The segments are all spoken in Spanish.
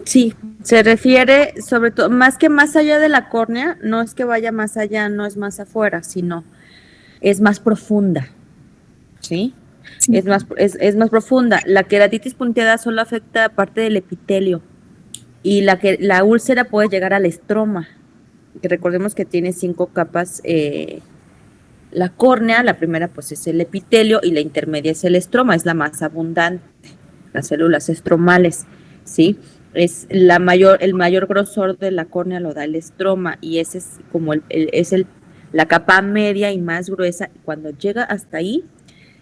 Sí, se refiere sobre todo, más que más allá de la córnea, no es que vaya más allá, no es más afuera, sino es más profunda, ¿sí? Sí. Es más profunda. La queratitis punteada solo afecta parte del epitelio y la úlcera puede llegar al estroma, que recordemos que tiene 5 capas. La córnea, la primera pues es el epitelio y la intermedia es el estroma, es la más abundante, las células estromales, ¿sí? El mayor grosor de la córnea lo da el estroma y ese es como la capa media y más gruesa. Cuando llega hasta ahí,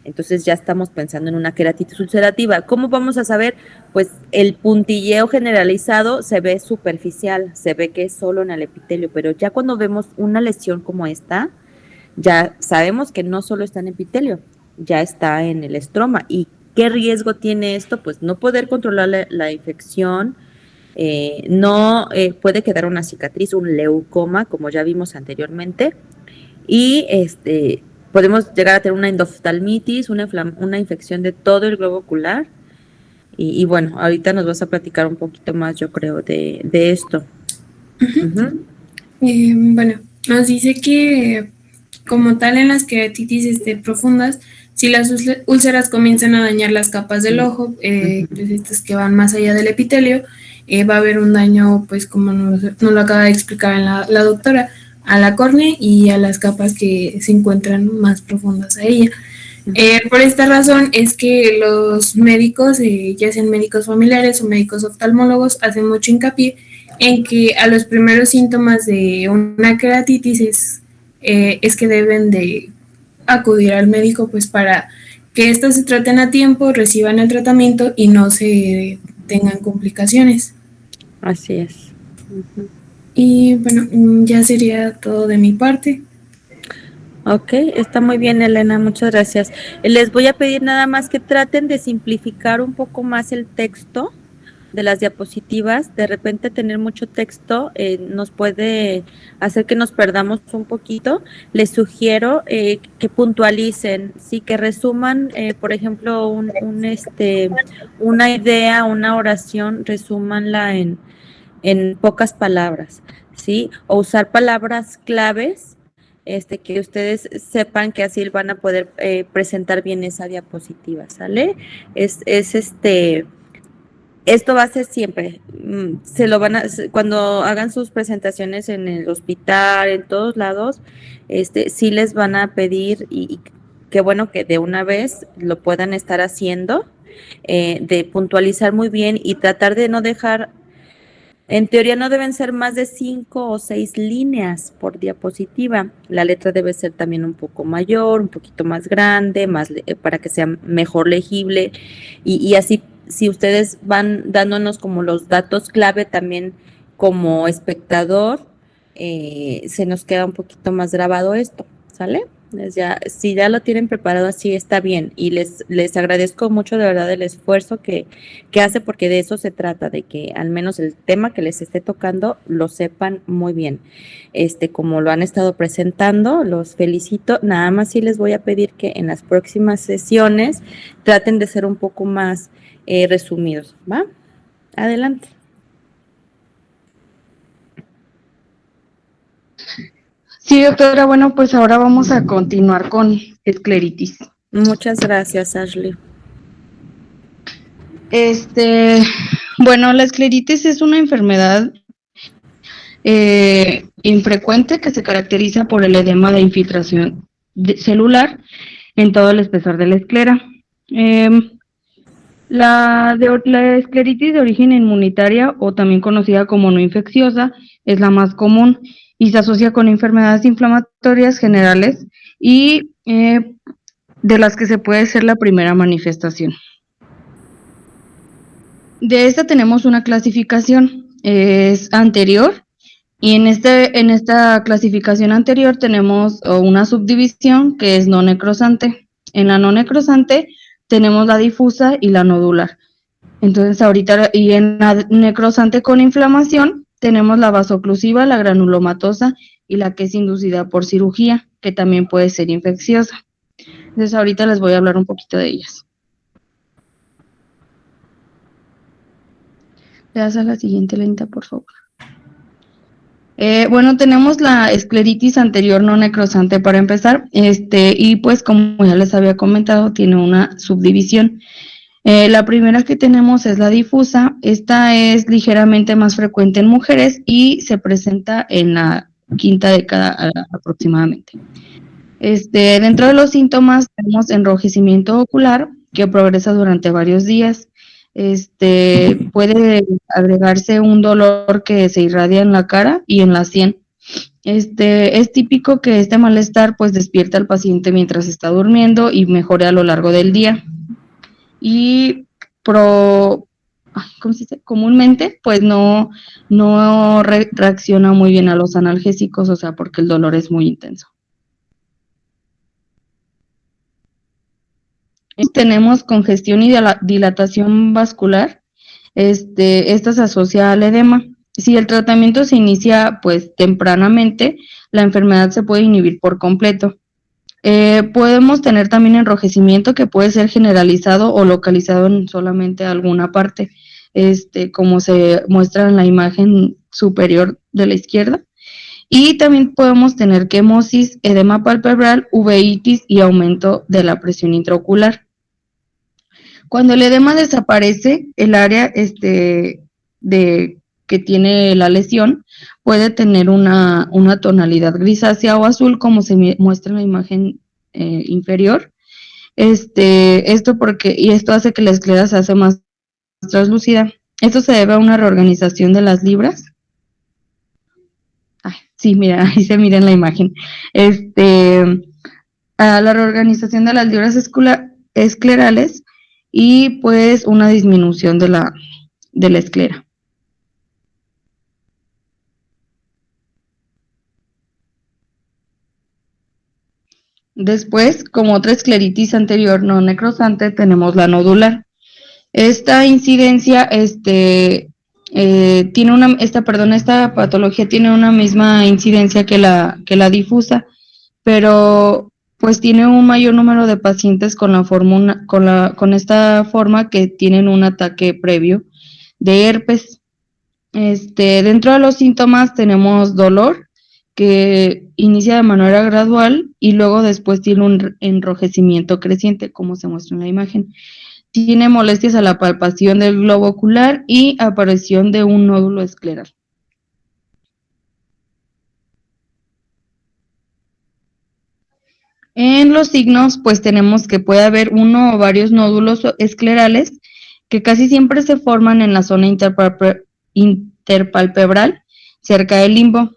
entonces ya estamos pensando en una queratitis ulcerativa. ¿Cómo vamos a saber? Pues el puntilleo generalizado se ve superficial, se ve que es solo en el epitelio, pero ya cuando vemos una lesión como esta, ya sabemos que no solo está en epitelio, ya está en el estroma. ¿Y qué riesgo tiene esto? Pues no poder controlar la infección, no puede quedar una cicatriz, un leucoma, como ya vimos anteriormente, y podemos llegar a tener una endoftalmitis, una infección de todo el globo ocular. Y bueno, ahorita nos vas a platicar un poquito más, yo creo, de esto. Ujú. Bueno, nos dice que como tal en las queratitis profundas, si las úlceras comienzan a dañar las capas del Sí. ojo, Ujú. pues estas que van más allá del epitelio, va a haber un daño, pues como nos lo acaba de explicar en la doctora, a la córnea y a las capas que se encuentran más profundas a ella. Ujú. Por esta razón es que los médicos, ya sean médicos familiares o médicos oftalmólogos, hacen mucho hincapié en que a los primeros síntomas de una queratitis es que deben de acudir al médico pues para que estos se traten a tiempo, reciban el tratamiento y no se tengan complicaciones. Así es. Ujú. Y bueno, ya sería todo de mi parte. Ok, está muy bien, Elena, muchas gracias. Les voy a pedir nada más que traten de simplificar un poco más el texto de las diapositivas. De repente tener mucho texto nos puede hacer que nos perdamos un poquito. Les sugiero que puntualicen, sí, que resuman, por ejemplo, una idea, una oración, resúmanla en pocas palabras, ¿sí? O usar palabras claves, que ustedes sepan que así van a poder presentar bien esa diapositiva, ¿sale? Esto va a ser siempre, cuando hagan sus presentaciones en el hospital, en todos lados, sí les van a pedir y qué bueno que de una vez lo puedan estar haciendo, de puntualizar muy bien y tratar de no dejar. En teoría no deben ser más de 5 o 6 líneas por diapositiva. La letra debe ser también un poco mayor, un poquito más grande, para que sea mejor legible. Y así, si ustedes van dándonos como los datos clave también como espectador, se nos queda un poquito más grabado esto, ¿sale? Si ya lo tienen preparado así, está bien. Y les agradezco mucho de verdad el esfuerzo que hace, porque de eso se trata, de que al menos el tema que les esté tocando lo sepan muy bien. Como lo han estado presentando, los felicito. Nada más sí les voy a pedir que en las próximas sesiones traten de ser un poco más resumidos, ¿va? Adelante. Sí, doctora, bueno, pues ahora vamos a continuar con escleritis. Muchas gracias, Ashley. Este, bueno, la escleritis es una enfermedad infrecuente que se caracteriza por el edema de infiltración celular en todo el espesor de la esclera. Eh, la escleritis de origen inmunitaria, o también conocida como no infecciosa, es la más común y se asocia con enfermedades inflamatorias generales y de las que se puede ser la primera manifestación. De esta tenemos una clasificación, es anterior, y en esta clasificación anterior tenemos una subdivisión que es no necrosante. En la no necrosante tenemos la difusa y la nodular. Entonces ahorita, y en la necrosante con inflamación, tenemos la vasoclusiva, la granulomatosa y la que es inducida por cirugía, que también puede ser infecciosa. Entonces ahorita les voy a hablar un poquito de ellas. das a la siguiente lenta, por favor. Bueno, tenemos la escleritis anterior no necrosante para empezar, y pues como ya les había comentado, tiene una subdivisión. La primera que tenemos es la difusa. Esta es ligeramente más frecuente en mujeres y se presenta en la quinta década aproximadamente. Dentro de los síntomas tenemos enrojecimiento ocular que progresa durante varios días. Puede agregarse un dolor que se irradia en la cara y en la sien. Es típico que este malestar pues despierta al paciente mientras está durmiendo y mejore a lo largo del día. Y ¿cómo se dice? Comúnmente pues no reacciona muy bien a los analgésicos, o sea, porque el dolor es muy intenso. Tenemos congestión y dilatación vascular. Esta se asocia al edema. Si el tratamiento se inicia pues tempranamente, la enfermedad se puede inhibir por completo. Podemos tener también enrojecimiento que puede ser generalizado o localizado en solamente alguna parte, como se muestra en la imagen superior de la izquierda. Y también podemos tener quemosis, edema palpebral, uveitis y aumento de la presión intraocular. Cuando el edema desaparece, el área que tiene la lesión puede tener una tonalidad grisácea o azul, como se muestra en la imagen inferior. Esto hace que la esclera se hace más translúcida. Esto se debe a una reorganización de las libras. Sí, mira, ahí se mira en la imagen. A la reorganización de las libras esclerales y pues una disminución de la esclera. Después, como otra escleritis anterior no necrosante, tenemos la nodular. Esta incidencia, esta patología tiene una misma incidencia que la difusa, pero pues tiene un mayor número de pacientes con esta forma que tienen un ataque previo de herpes. Dentro de los síntomas tenemos dolor, que inicia de manera gradual y luego después tiene un enrojecimiento creciente, como se muestra en la imagen. Tiene molestias a la palpación del globo ocular y aparición de un nódulo escleral. En los signos, pues tenemos que puede haber uno o varios nódulos esclerales que casi siempre se forman en la zona interpalpebral, cerca del limbo,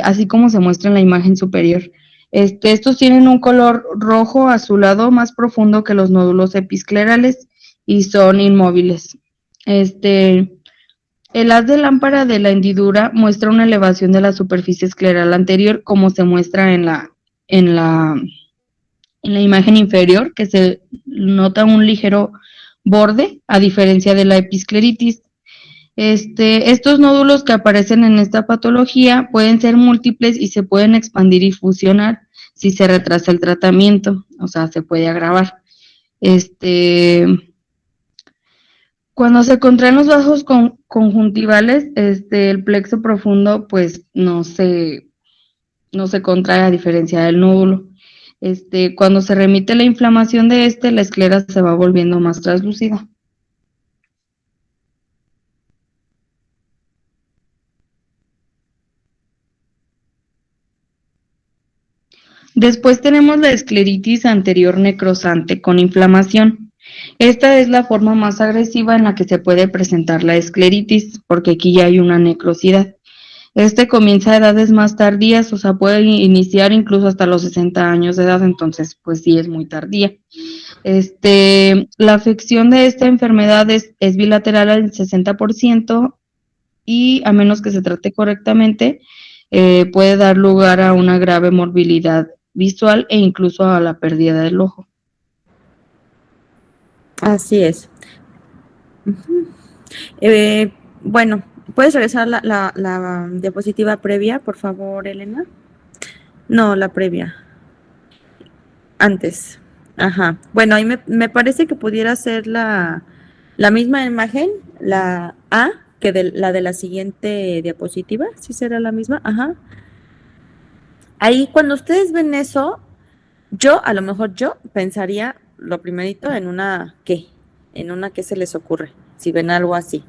así como se muestra en la imagen superior. Estos tienen un color rojo azulado más profundo que los nódulos episclerales y son inmóviles. El haz de lámpara de la hendidura muestra una elevación de la superficie escleral anterior, como se muestra en la imagen inferior, que se nota un ligero borde, a diferencia de la episcleritis. Estos nódulos que aparecen en esta patología pueden ser múltiples y se pueden expandir y fusionar si se retrasa el tratamiento, o sea, se puede agravar. Cuando se contraen los vasos conjuntivales, el plexo profundo pues no se contrae a diferencia del nódulo. Cuando se remite la inflamación de la esclera se va volviendo más translúcida. Después tenemos la escleritis anterior necrosante con inflamación. Esta es la forma más agresiva en la que se puede presentar la escleritis, porque aquí ya hay una necrosidad. Comienza a edades más tardías, o sea, puede iniciar incluso hasta los 60 años de edad, entonces pues sí es muy tardía. La afección de esta enfermedad es bilateral al 60% y a menos que se trate correctamente, puede dar lugar a una grave morbilidad visual e incluso a la pérdida del ojo. Así es. Bueno, ¿puedes regresar la diapositiva previa, por favor, Elena? No, la previa. Antes. Ajá. Bueno, ahí me parece que pudiera ser la misma imagen, la A, que la de la siguiente diapositiva, ¿sí será la misma? Ajá. Ahí cuando ustedes ven eso, a lo mejor yo pensaría lo primerito en una ¿qué? En una ¿qué se les ocurre? Si ven algo así.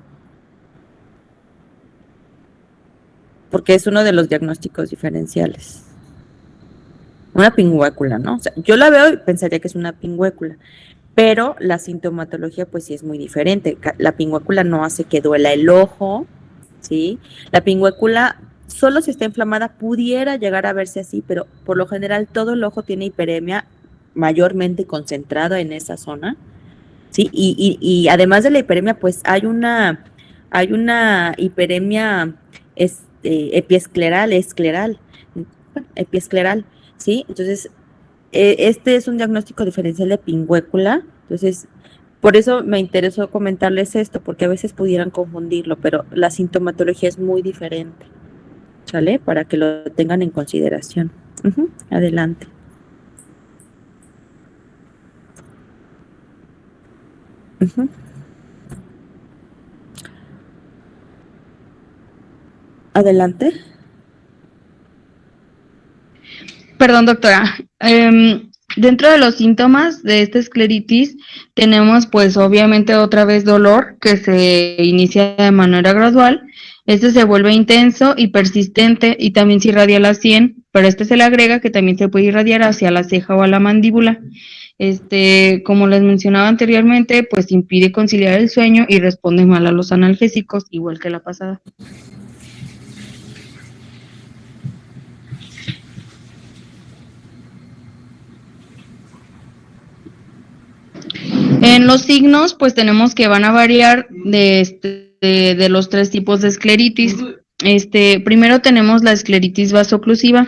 Porque es uno de los diagnósticos diferenciales. Una pingüécula, ¿no? O sea, yo la veo y pensaría que es una pingüécula, pero la sintomatología pues sí es muy diferente. La pingüécula no hace que duela el ojo, ¿sí? La pingüécula solo si está inflamada pudiera llegar a verse así, pero por lo general todo el ojo tiene hiperemia mayormente concentrada en esa zona, ¿sí? Y además de la hiperemia, pues hay una hiperemia epiescleral, ¿sí? Entonces, este es un diagnóstico diferencial de pingüécula, entonces, por eso me interesó comentarles esto, porque a veces pudieran confundirlo, pero la sintomatología es muy diferente, ¿sale? Para que lo tengan en consideración. Adelante. Adelante. Perdón, doctora. Dentro de los síntomas de esta escleritis tenemos pues obviamente otra vez dolor que se inicia de manera gradual. Este se vuelve intenso y persistente y también se irradia a la sien, pero este se le agrega que también se puede irradiar hacia la ceja o a la mandíbula. Como les mencionaba anteriormente, pues impide conciliar el sueño y responde mal a los analgésicos, igual que la pasada. En los signos, pues tenemos que van a variar de los tres tipos de escleritis. Primero tenemos la escleritis vasoclusiva.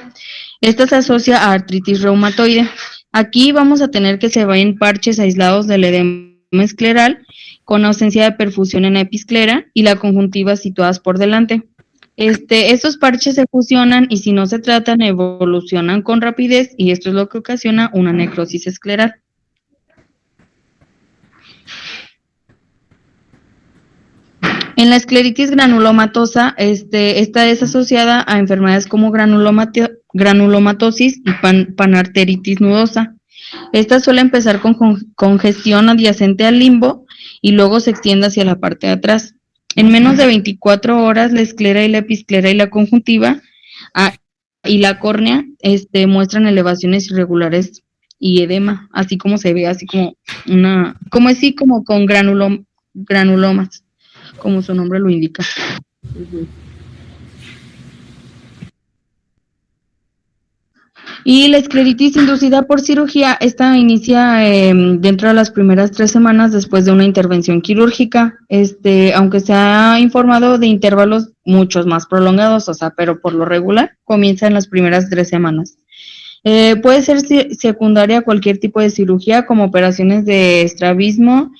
Esta se asocia a artritis reumatoide. Aquí vamos a tener que se ven parches aislados del edema escleral con ausencia de perfusión en la episclera y la conjuntiva situadas por delante. Estos parches se fusionan y si no se tratan evolucionan con rapidez y esto es lo que ocasiona una necrosis escleral. En la escleritis granulomatosa, esta es asociada a enfermedades como granulomatosis y panarteritis nudosa. Esta suele empezar con congestión adyacente al limbo y luego se extiende hacia la parte de atrás. En menos de 24 horas, la esclera y la episclera y la conjuntiva y la córnea muestran elevaciones irregulares y edema, así como se ve, así como como con granulomas, como su nombre lo indica. Y la escleritis inducida por cirugía, esta inicia dentro de las primeras 3 semanas después de una intervención quirúrgica, aunque se ha informado de intervalos muchos más prolongados, pero por lo regular comienza en las primeras 3 semanas. Puede ser secundaria a cualquier tipo de cirugía, como operaciones de estrabismo,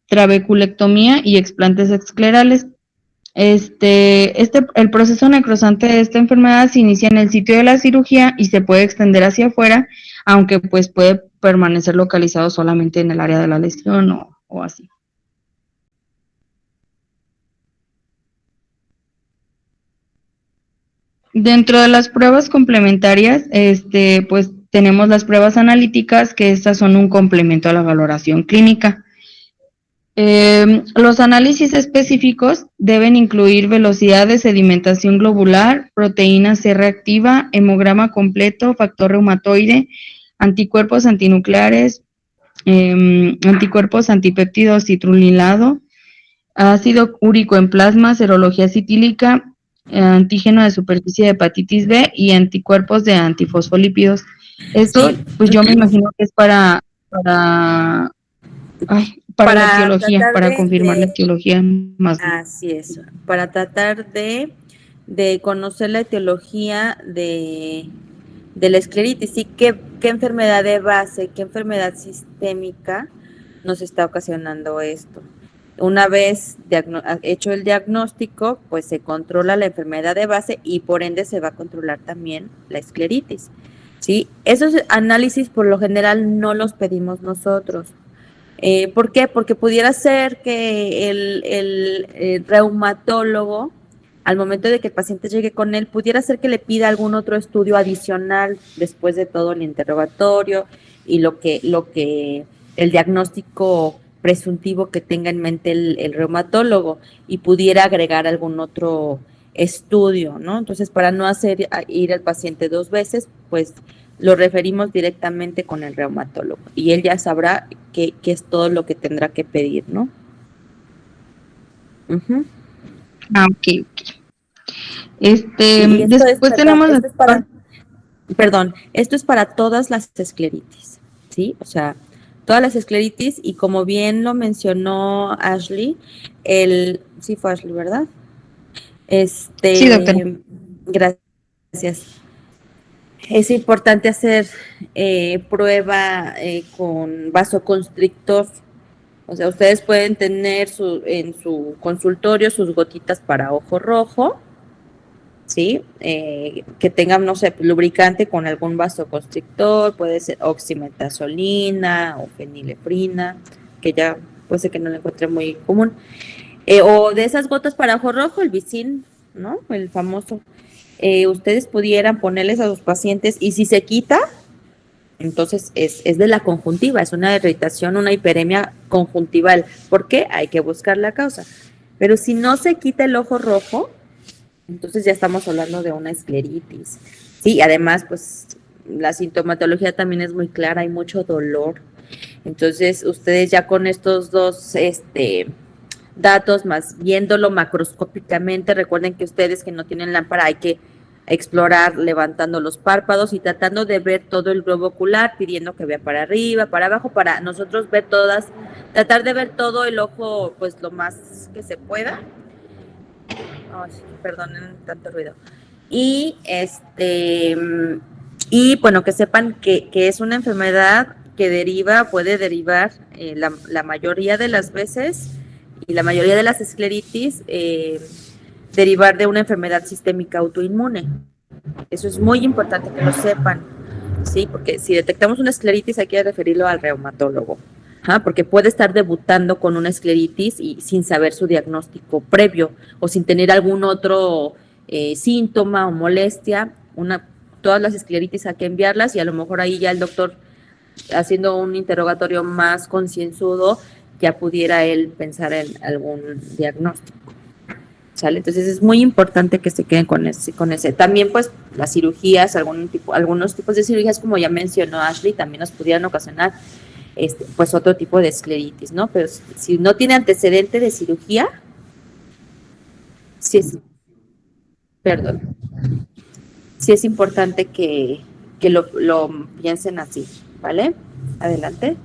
trabeculectomía y explantes esclerales. El proceso necrosante de esta enfermedad se inicia en el sitio de la cirugía y se puede extender hacia afuera, aunque pues puede permanecer localizado solamente en el área de la lesión o así. Dentro de las pruebas complementarias, pues tenemos las pruebas analíticas, que estas son un complemento a la valoración clínica. Los análisis específicos deben incluir velocidad de sedimentación globular, proteína C reactiva, hemograma completo, factor reumatoide, anticuerpos antinucleares, anticuerpos antipéptidos citrullinado, ácido úrico en plasma, serología citílica, antígeno de superficie de hepatitis B y anticuerpos de antifosfolípidos. Esto, pues yo me imagino que es para la etiología, para confirmar la etiología más. Así es, para tratar de conocer la etiología de la escleritis y qué enfermedad de base, qué enfermedad sistémica nos está ocasionando esto. Una vez hecho el diagnóstico, pues se controla la enfermedad de base y por ende se va a controlar también la escleritis, ¿sí? Esos análisis por lo general no los pedimos nosotros. ¿Por qué? Porque pudiera ser que el reumatólogo, al momento de que el paciente llegue con él, pudiera ser que le pida algún otro estudio adicional después de todo el interrogatorio y lo que el diagnóstico presuntivo que tenga en mente el reumatólogo, y pudiera agregar algún otro estudio, ¿no? Entonces, para no hacer ir al paciente 2 veces, pues lo referimos directamente con el reumatólogo y él ya sabrá qué es todo lo que tendrá que pedir, ¿no? Uh-huh. Ok. Y esto es, Después perdón, tenemos esto es para todas las escleritis, ¿sí? O sea, todas las escleritis, y como bien lo mencionó Ashley, sí fue Ashley, ¿verdad? Sí, doctora. Gracias. Es importante hacer prueba con vasoconstrictor. O sea, ustedes pueden tener en su consultorio sus gotitas para ojo rojo, ¿sí? Que tengan, no sé, lubricante con algún vasoconstrictor, puede ser oximetazolina o fenilefrina, que ya puede ser que no lo encuentre muy común. O de esas gotas para ojo rojo, el Vicin, ¿no? El famoso. Ustedes pudieran ponerles a sus pacientes, y si se quita, entonces es de la conjuntiva, es una irritación, una hiperemia conjuntival. ¿Por qué? Hay que buscar la causa. Pero si no se quita el ojo rojo, entonces ya estamos hablando de una escleritis. Sí, además, pues la sintomatología también es muy clara, hay mucho dolor. Entonces, ustedes ya con estos dos datos, más viéndolo macroscópicamente, recuerden que ustedes que no tienen lámpara hay que explorar levantando los párpados y tratando de ver todo el globo ocular, pidiendo que vea para arriba, para abajo, para nosotros ver tratar de ver todo el ojo pues lo más que se pueda. Ay, perdonen tanto ruido. Y y bueno, que sepan que es una enfermedad que puede derivar la mayoría de las veces, y la mayoría de las escleritis derivar de una enfermedad sistémica autoinmune. Eso es muy importante que lo sepan, ¿sí? Porque si detectamos una escleritis hay que referirlo al reumatólogo. Porque puede estar debutando con una escleritis y sin saber su diagnóstico previo o sin tener algún otro síntoma o molestia. Todas las escleritis hay que enviarlas, y a lo mejor ahí ya el doctor, haciendo un interrogatorio más concienzudo, ya pudiera él pensar en algún diagnóstico. ¿Sale? Entonces es muy importante que se queden con ese. También pues las cirugías, algunos tipos de cirugías, como ya mencionó Ashley, también nos pudieran ocasionar pues otro tipo de escleritis, ¿no? Pero si no tiene antecedente de cirugía, sí es, perdón, sí es importante que lo piensen así, ¿vale? Adelante.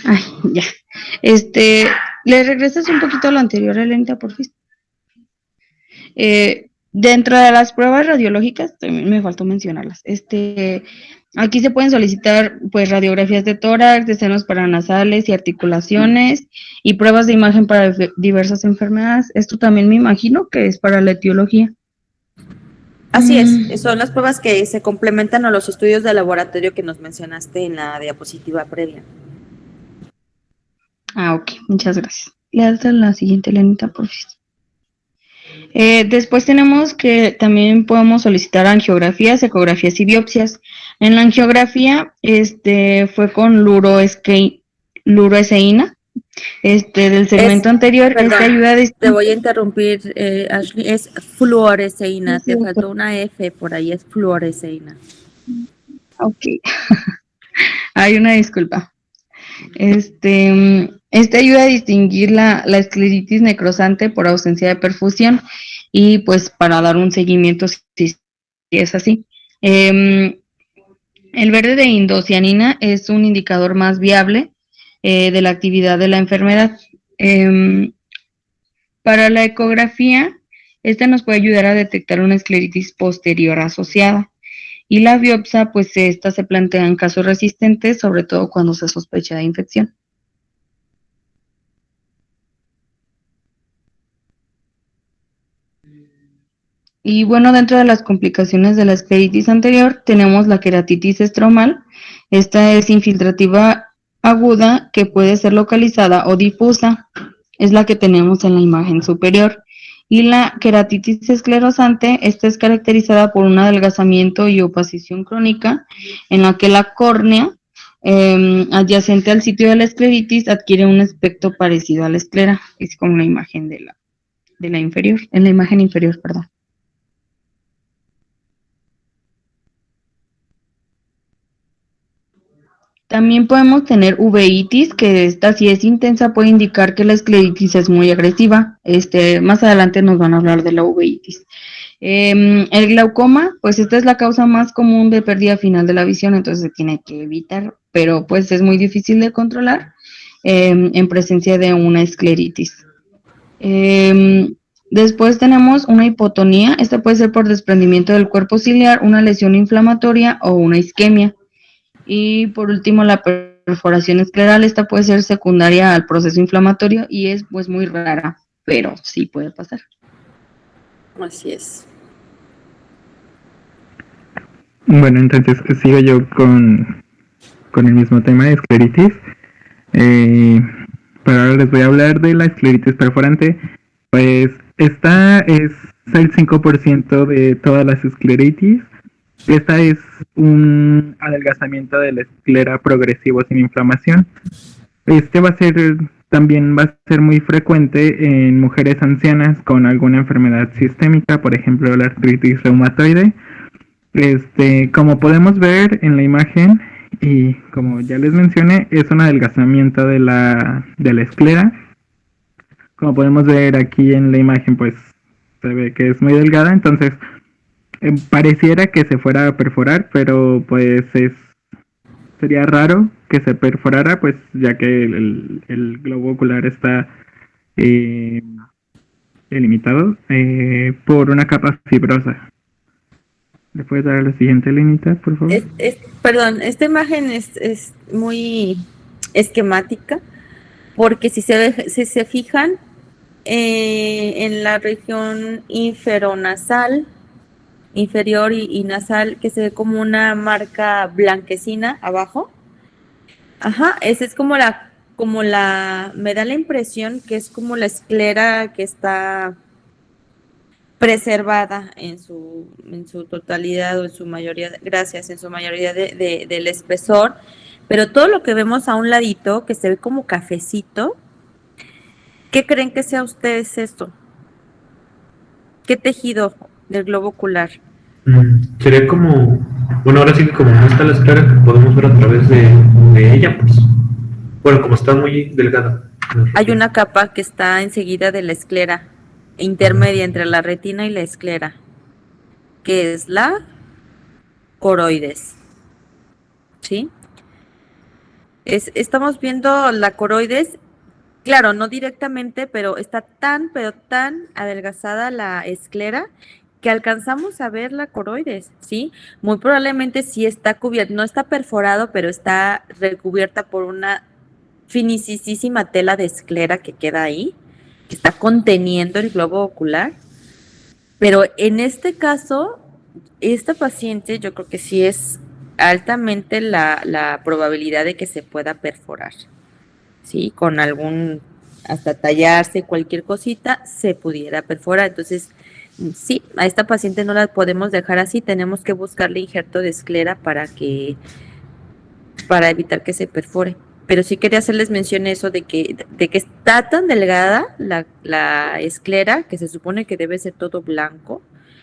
Ay, ya. ¿Le regresas un poquito a lo anterior, Elena, por favor? Dentro de las pruebas radiológicas, también me faltó mencionarlas. Aquí se pueden solicitar pues radiografías de tórax, de senos paranasales y articulaciones, y pruebas de imagen para diversas enfermedades. Esto también me imagino que es para la etiología. Así es, son las pruebas que se complementan a los estudios de laboratorio que nos mencionaste en la diapositiva previa. Ok, muchas gracias. Le das a la siguiente, Lenita, por favor. Después tenemos que también podemos solicitar angiografías, ecografías y biopsias. En la angiografía, fue con luroesceína, del segmento anterior. Perdón, Esta ayuda a te voy a interrumpir, Ashley, es fluoresceína, te faltó una F por ahí, es fluoresceína. Ok, hay una disculpa. Esta ayuda a distinguir la escleritis necrosante por ausencia de perfusión, y pues para dar un seguimiento si es así. El verde de indocianina es un indicador más viable de la actividad de la enfermedad. Para la ecografía, esta nos puede ayudar a detectar una escleritis posterior asociada. Y la biopsia, pues esta se plantea en casos resistentes, sobre todo cuando se sospecha de infección. Y bueno, dentro de las complicaciones de la escleritis anterior tenemos la queratitis estromal. Esta es infiltrativa aguda que puede ser localizada o difusa. Es la que tenemos en la imagen superior. Y la queratitis esclerosante, esta es caracterizada por un adelgazamiento y opacición crónica en la que la córnea adyacente al sitio de la escleritis adquiere un aspecto parecido a la esclera. Es como la imagen de la inferior, en la imagen inferior, perdón. También podemos tener uveitis, que esta si es intensa puede indicar que la escleritis es muy agresiva. Más adelante nos van a hablar de la uveitis. El glaucoma, pues esta es la causa más común de pérdida final de la visión, entonces se tiene que evitar, pero pues es muy difícil de controlar en presencia de una escleritis. Después tenemos una hipotonía, esta puede ser por desprendimiento del cuerpo ciliar, una lesión inflamatoria o una isquemia. Y por último, la perforación escleral, esta puede ser secundaria al proceso inflamatorio y es pues muy rara, pero sí puede pasar. Así es. Bueno, entonces sigo yo con el mismo tema de escleritis. Pero ahora les voy a hablar de la escleritis perforante. Pues esta es el 5% de todas las escleritis. Esta es un adelgazamiento de la esclera progresivo sin inflamación. También va a ser muy frecuente en mujeres ancianas con alguna enfermedad sistémica, por ejemplo la artritis reumatoide. Como podemos ver en la imagen y como ya les mencioné, es un adelgazamiento de la esclera. Como podemos ver aquí en la imagen, pues se ve que es muy delgada, entonces pareciera que se fuera a perforar, pero pues sería raro que se perforara, pues ya que el globo ocular está delimitado por una capa fibrosa. ¿Le puedes dar a la siguiente, Lenita, por favor? Perdón, esta imagen es muy esquemática, porque si se fijan en la región inferonasal, inferior y nasal, que se ve como una marca blanquecina abajo. Ajá, esa es como me da la impresión que es como la esclera que está preservada en su totalidad o en su mayoría, en su mayoría del espesor, pero todo lo que vemos a un ladito, que se ve como cafecito, ¿qué creen que sea ustedes esto? ¿Qué tejido del globo ocular? Sería como, bueno, ahora sí que como no está la esclera que podemos ver a través de ella, pues, bueno, como está muy delgada. Hay una capa que está enseguida de la esclera, intermedia entre la retina y la esclera, que es la coroides. ¿Sí? Estamos viendo la coroides, claro, no directamente, pero está tan adelgazada la esclera que alcanzamos a ver la coroides, ¿sí? Muy probablemente sí está cubierta, no está perforado, pero está recubierta por una finisísima tela de esclera que queda ahí, que está conteniendo el globo ocular. Pero en este caso, esta paciente yo creo que sí es altamente la probabilidad de que se pueda perforar, ¿sí? Con hasta tallarse, cualquier cosita, se pudiera perforar. Entonces, sí, a esta paciente no la podemos dejar así, tenemos que buscarle injerto de esclera para evitar que se perfore. Pero sí quería hacerles mención eso de que está tan delgada la esclera, que se supone que debe ser todo blanco,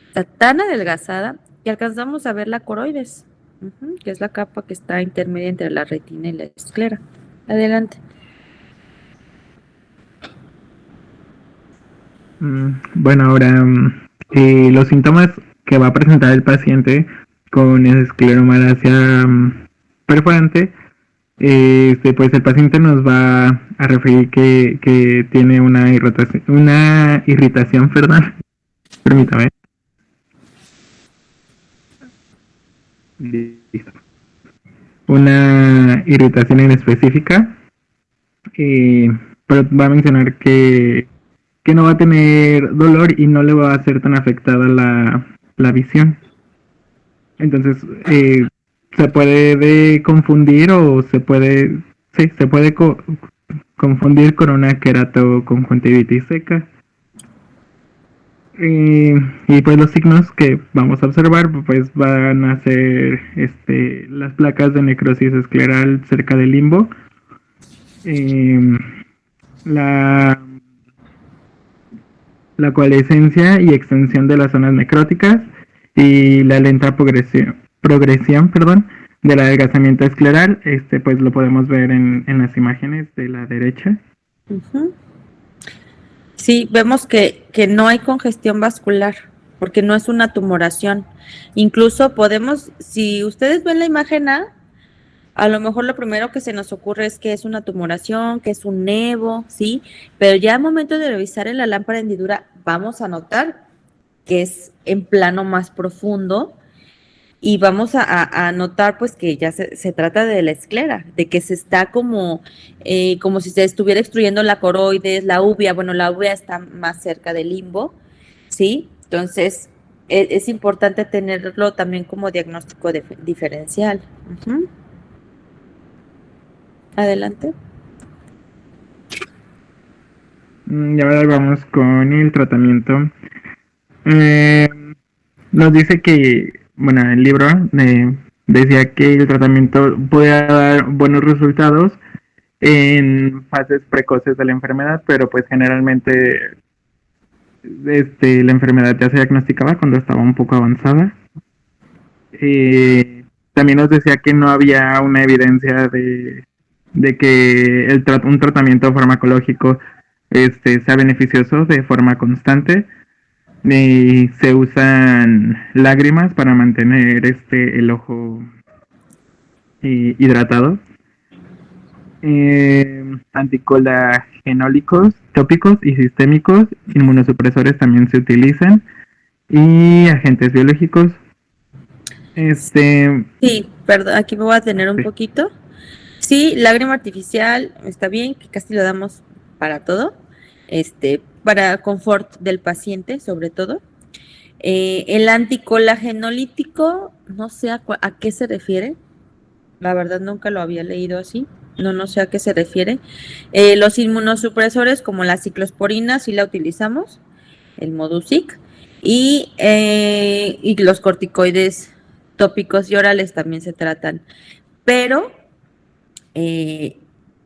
está tan adelgazada que alcanzamos a ver la coroides, que es la capa que está intermedia entre la retina y la esclera. Adelante. Bueno, ahora los síntomas que va a presentar el paciente con escleromalacia perforante, pues el paciente nos va a referir que tiene una irritación, perdón, permítame. Listo. Una irritación inespecífica, pero va a mencionar que que no va a tener dolor y no le va a ser tan afectada la visión. Entonces, se puede confundir o se puede, sí, se puede confundir con una queratoconjuntivitis seca. Y pues los signos que vamos a observar pues van a ser las placas de necrosis escleral cerca del limbo, la coalescencia y extensión de las zonas necróticas y la lenta progresión, del adelgazamiento escleral. Pues lo podemos ver en las imágenes de la derecha. Ujú. Sí, vemos que no hay congestión vascular, porque no es una tumoración. Incluso podemos, si ustedes ven la imagen A lo mejor lo primero que se nos ocurre es que es una tumoración, que es un nevo, ¿sí? Pero ya al momento de revisar en la lámpara de hendidura, vamos a notar que es en plano más profundo y vamos a notar pues que ya se trata de la esclera, de que se está como si se estuviera extruyendo la coroides, la uvea. Bueno, la uvea está más cerca del limbo, ¿sí? Entonces es importante tenerlo también como diagnóstico diferencial. Uh-huh. Adelante. Y ahora vamos con el tratamiento. Nos dice que, bueno, el libro decía que el tratamiento puede dar buenos resultados en fases precoces de la enfermedad, pero pues generalmente la enfermedad ya se diagnosticaba cuando estaba un poco avanzada. También nos decía que no había una evidencia de que un tratamiento farmacológico sea beneficioso de forma constante. Se usan lágrimas para mantener el ojo hidratado. Anticolagenolicos tópicos y sistémicos, inmunosupresores también se utilizan, y agentes biológicos. Sí, perdón, aquí me voy a detener un poquito. Sí, lágrima artificial está bien, que casi lo damos para todo, para confort del paciente sobre todo. El anticolagenolítico, no sé a qué se refiere, la verdad nunca lo había leído así, no sé a qué se refiere. Los inmunosupresores como la ciclosporina sí la utilizamos, el Modusic, y los corticoides tópicos y orales también se tratan, pero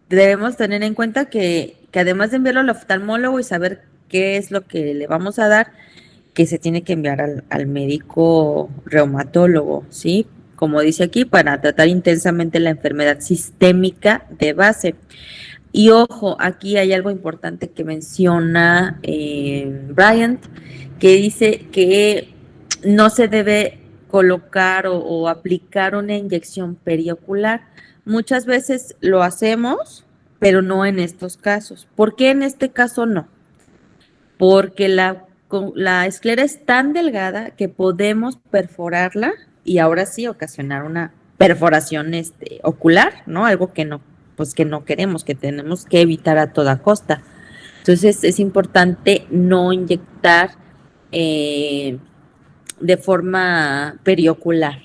debemos tener en cuenta que además de enviarlo al oftalmólogo y saber qué es lo que le vamos a dar, que se tiene que enviar al médico reumatólogo, ¿sí? Como dice aquí, para tratar intensamente la enfermedad sistémica de base. Y ojo, aquí hay algo importante que menciona Bryant, que dice que no se debe colocar o aplicar una inyección periocular. Muchas veces lo hacemos, pero no en estos casos. ¿Por qué en este caso no? Porque la esclera es tan delgada que podemos perforarla y ahora sí ocasionar una perforación ocular, ¿no? Algo que no queremos, que tenemos que evitar a toda costa. Entonces es importante no inyectar de forma periocular.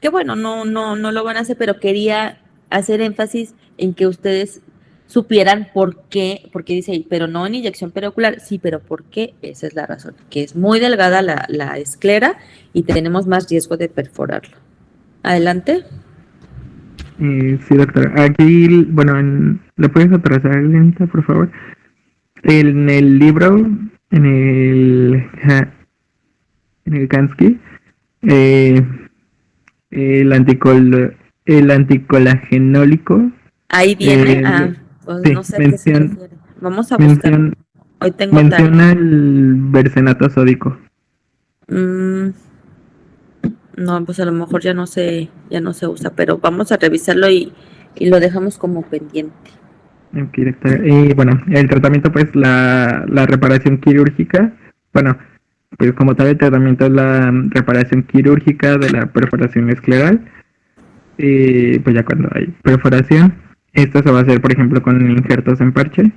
Que bueno, no lo van a hacer, pero quería hacer énfasis en que ustedes supieran por qué, porque dice, pero no en inyección periocular, sí, pero ¿por qué? Esa es la razón, que es muy delgada la esclera y tenemos más riesgo de perforarlo. Adelante. Sí, doctora. Aquí, bueno, ¿le puedes atrasar lenta, por favor? En el libro, en el Kansky, el anticolagenólico. Ahí viene, pues sí, no sé a qué se refiere. Vamos a buscar. Hoy tengo menciona el bersenato sódico. No, pues a lo mejor ya no se usa, pero vamos a revisarlo y lo dejamos como pendiente. Ok, doctora. Y bueno, el tratamiento, pues la reparación quirúrgica, bueno, pues como tal el tratamiento es la reparación quirúrgica de la perforación escleral. Y pues ya cuando hay perforación, esto se va a hacer, por ejemplo, con injertos en parche.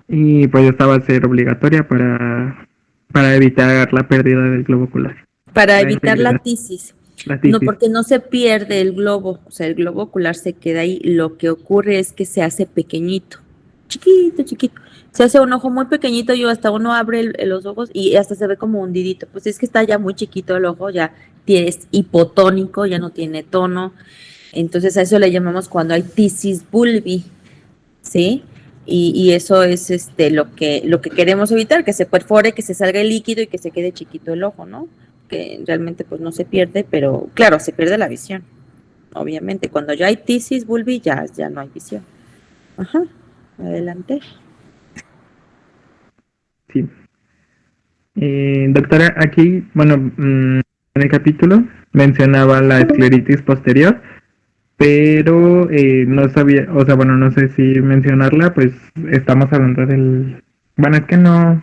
y pues esta va a ser obligatoria para evitar la pérdida del globo ocular. Para La evitar la integridad. tisis. La No, tisis. porque no se pierde el globo, o sea, el globo ocular se queda ahí. Lo que ocurre es que se hace pequeñito, chiquito, chiquito. Se hace un ojo muy pequeñito y hasta uno abre los ojos y hasta se ve como hundidito. Pues es que está ya muy chiquito el ojo, ya es hipotónico, ya no tiene tono. Entonces a eso le llamamos cuando hay tisis bulbi, ¿sí? Y eso es lo que queremos evitar, que se perfore, que se salga el líquido y que se quede chiquito el ojo, ¿no? Que realmente pues no se pierde, pero claro, se pierde la visión. Obviamente, cuando ya hay tisis bulbi ya no hay visión. Ajá, adelante. Sí. Doctora, aquí, bueno, en el capítulo mencionaba la escleritis posterior, pero no sabía, o sea, bueno, no sé si mencionarla, pues estamos hablando del... Bueno, es que no...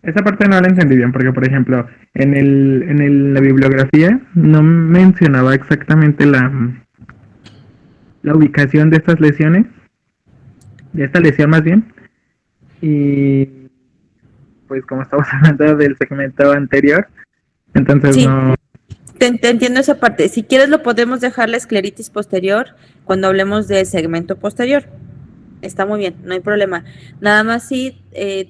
Esa parte no la entendí bien, porque por ejemplo, la bibliografía no mencionaba exactamente la ubicación de estas lesiones, de esta lesión más bien, y pues como estamos hablando del segmento anterior, entonces Sí, no... te entiendo esa parte. Si quieres lo podemos dejar la escleritis posterior cuando hablemos del segmento posterior. Está muy bien, no hay problema. Nada más si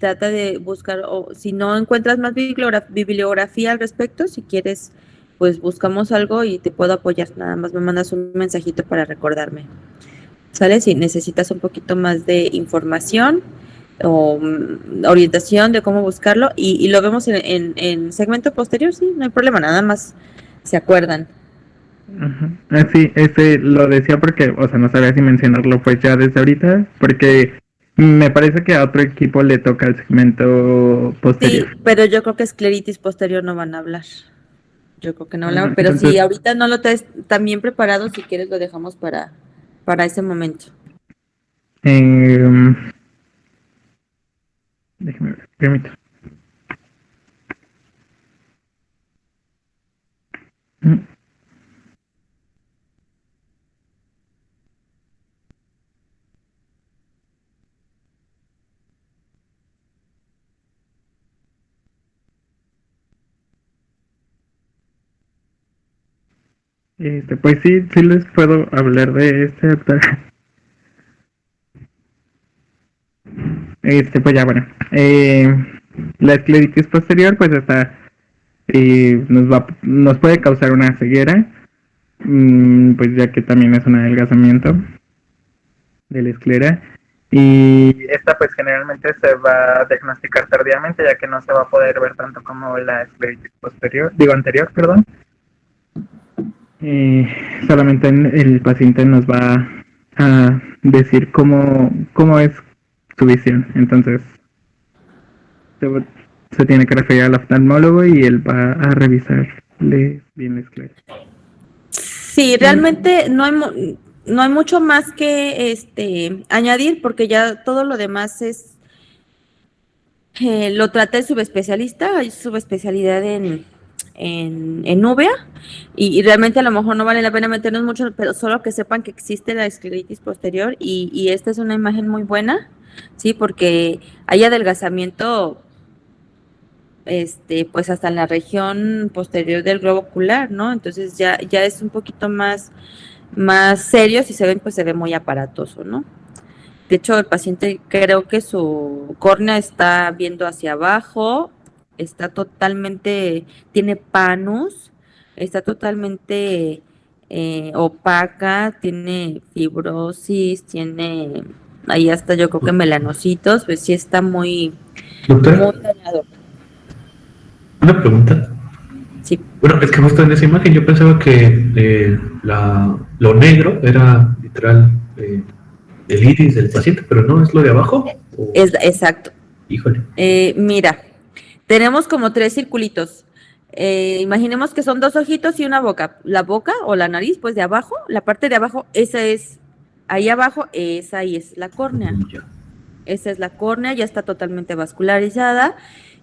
trata de buscar, o si no encuentras más bibliografía al respecto, si quieres, pues buscamos algo y te puedo apoyar. Nada más me mandas un mensajito para recordarme. ¿Sale? Si necesitas un poquito más de información o orientación de cómo buscarlo y lo vemos en segmento posterior, sí, no hay problema, nada más se acuerdan. Ajá. Ah, sí, ese lo decía porque, o sea, no sabía si mencionarlo pues ya desde ahorita, porque me parece que a otro equipo le toca el segmento posterior. Sí, pero yo creo que escleritis posterior no van a hablar. Yo creo que no hablamos, Ajá, pero si entonces, ahorita no lo traes tan bien preparado, si quieres lo dejamos para ese momento. eh, déjeme ver, permítame. Mm, pues sí, sí les puedo hablar de este doctor. Pues ya, bueno. La escleritis posterior, pues está, nos puede causar una ceguera, pues ya que también es un adelgazamiento de la esclera. Y esta pues generalmente se va a diagnosticar tardíamente, ya que no se va a poder ver tanto como la escleritis anterior, perdón. Solamente el paciente nos va a decir cómo es su visión. Entonces se tiene que referir al oftalmólogo y él va a revisarle bien la esclera. Sí, realmente no hay mucho más que añadir porque ya todo lo demás es lo trata el subespecialista, hay subespecialidad en UVEA y realmente a lo mejor no vale la pena meternos mucho, pero solo que sepan que existe la escleritis posterior y esta es una imagen muy buena, sí, porque hay adelgazamiento pues hasta en la región posterior del globo ocular, ¿no? Entonces ya es un poquito más serio, si se ven, pues se ve muy aparatoso, ¿no? De hecho, el paciente creo que su córnea está viendo hacia abajo, está totalmente, tiene panus, está totalmente opaca, tiene fibrosis, tiene, ahí hasta yo creo que melanocitos, pues sí está muy Doctora, dañado. una pregunta. Sí. Bueno, es que justo en esa imagen yo pensaba que lo negro era literal el iris del paciente, pero no, es lo de abajo. Exacto. Híjole. Mira, tenemos como 3 circulitos. Imaginemos que son 2 ojitos y una boca. La boca o la nariz, pues de abajo, la parte de abajo, esa es, ahí abajo, esa ahí es la córnea. Ya. Esa es la córnea, ya está totalmente vascularizada.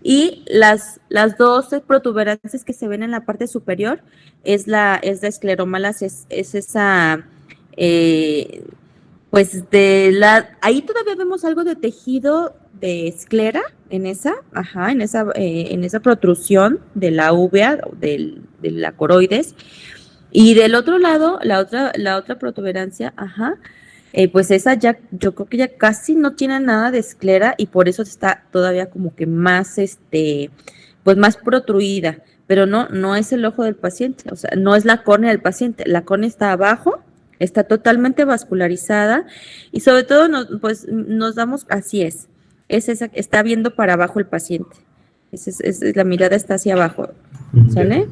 Y las 2 protuberancias que se ven en la parte superior es la escleromalas, es esa, pues ahí todavía vemos algo de tejido de esclera en esa, en esa protrusión de la uvea, de la coroides, y del otro lado, la otra protuberancia, pues esa ya, yo creo que ya casi no tiene nada de esclera y por eso está todavía como que más, pues más protruida, pero no es el ojo del paciente, o sea, no es la córnea del paciente, la córnea está abajo, está totalmente vascularizada y sobre todo nos damos, así es esa, está viendo para abajo el paciente, la mirada está hacia abajo, ¿sale?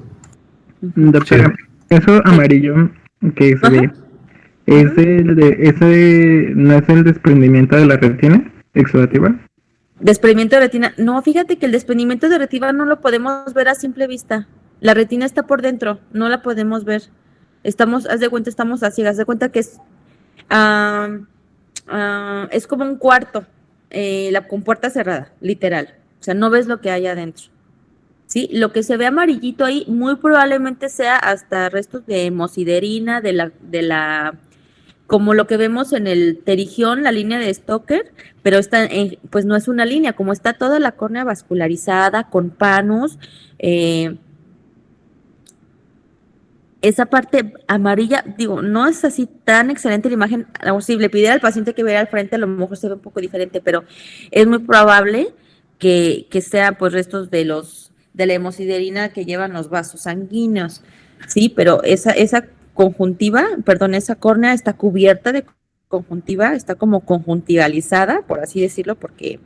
Doctora, eso amarillo que se ve, ese no es el desprendimiento de la retina exudativa. Desprendimiento de retina, no, fíjate que el desprendimiento de retina no lo podemos ver a simple vista, la retina está por dentro, no la podemos ver, haz de cuenta, estamos a ciegas, haz de cuenta que es como un cuarto, con puerta cerrada, literal, o sea, no ves lo que hay adentro. Sí, lo que se ve amarillito ahí muy probablemente sea hasta restos de hemosiderina, como lo que vemos en el terigión, la línea de Stoker, pero pues no es una línea, como está toda la córnea vascularizada, con panus, esa parte amarilla, digo, no es así tan excelente la imagen, si le pidiera al paciente que viera al frente, a lo mejor se ve un poco diferente, pero es muy probable que sean pues restos de la hemosiderina que llevan los vasos sanguíneos, sí, pero esa conjuntiva, perdón, esa córnea está cubierta de conjuntiva, está como conjuntivalizada, por así decirlo, porque